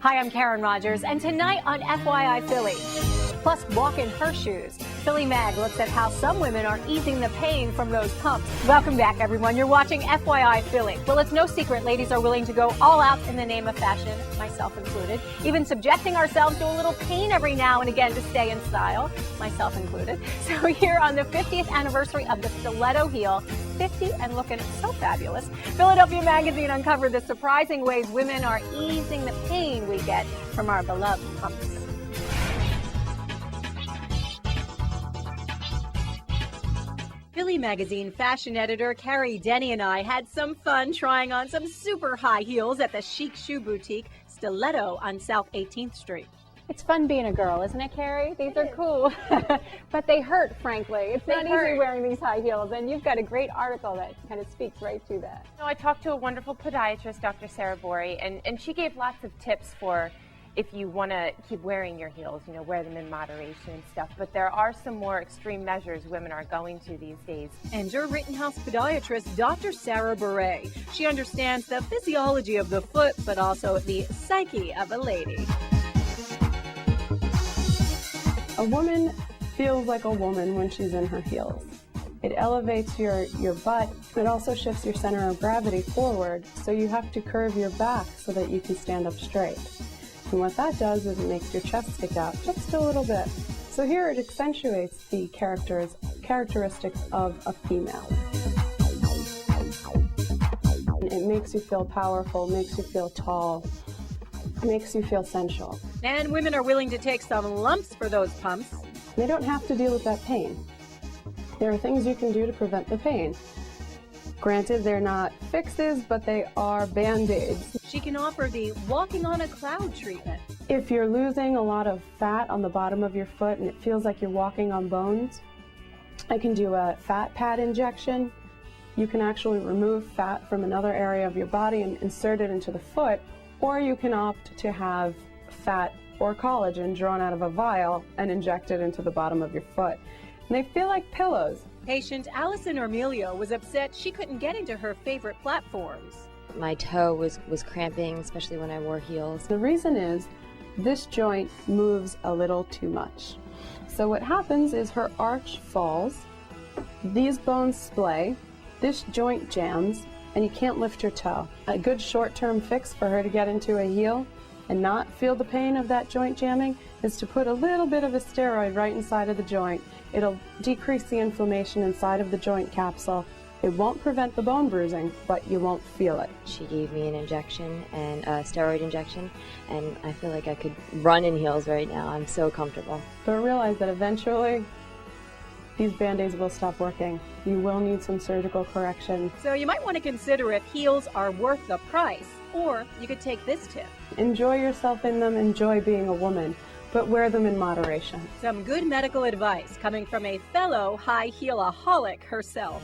Hi, I'm Karen Rogers, and tonight on FYI Philly, plus walk in her shoes, Philly Mag looks at how some women are easing the pain from those pumps. Welcome back, everyone. You're watching FYI Philly. Well, it's no secret ladies are willing to go all out in the name of fashion, myself included, even subjecting ourselves to a little pain every now and again to stay in style, myself included. So here on the 50th anniversary of the stiletto heel, 50 and looking so fabulous, Philadelphia Magazine uncovered the surprising ways women are easing the pain we get from our beloved pumps. Philly Magazine fashion editor Carrie Denny and I had some fun trying on some super high heels at the chic shoe boutique Stiletto on South 18th Street. It's fun being a girl, isn't it, Carrie? These are cool, but they hurt, frankly. It's not easy wearing these high heels, and you've got a great article that kind of speaks right to that. I talked to a wonderful podiatrist, Dr. Sara Bouraee, and she gave lots of tips for if you want to keep wearing your heels, you know, wear them in moderation and stuff. But there are some more extreme measures women are going to these days. And your Rittenhouse podiatrist, Dr. Sara Bouraee. She understands the physiology of the foot, but also the psyche of a lady. A woman feels like a woman when she's in her heels. It elevates your butt. It also shifts your center of gravity forward, so you have to curve your back so that you can stand up straight. And what that does is it makes your chest stick out just a little bit. So here it accentuates the characteristics of a female. It makes you feel powerful, makes you feel tall, makes you feel sensual. And women are willing to take some lumps for those pumps. They don't have to deal with that pain. There are things you can do to prevent the pain. Granted, they're not fixes, but they are Band-Aids. She can offer the walking on a cloud treatment. If you're losing a lot of fat on the bottom of your foot and it feels like you're walking on bones, I can do a fat pad injection. You can actually remove fat from another area of your body and insert it into the foot, or you can opt to have fat or collagen drawn out of a vial and injected into the bottom of your foot. And they feel like pillows. Patient Allison Ormelio was upset she couldn't get into her favorite platforms. My toe was cramping, especially when I wore heels. The reason is this joint moves a little too much. So what happens is her arch falls, these bones splay, this joint jams, and you can't lift your toe. A good short-term fix for her to get into a heel and not feel the pain of that joint jamming is to put a little bit of a steroid right inside of the joint. It'll decrease the inflammation inside of the joint capsule. It won't prevent the bone bruising, but you won't feel it. She gave me an injection, and a steroid injection, and I feel like I could run in heels right now. I'm so comfortable. But realize that eventually these Band-Aids will stop working. You will need some surgical correction. So you might want to consider if heels are worth the price, or you could take this tip. Enjoy yourself in them, enjoy being a woman, but wear them in moderation. Some good medical advice coming from a fellow high heelaholic herself.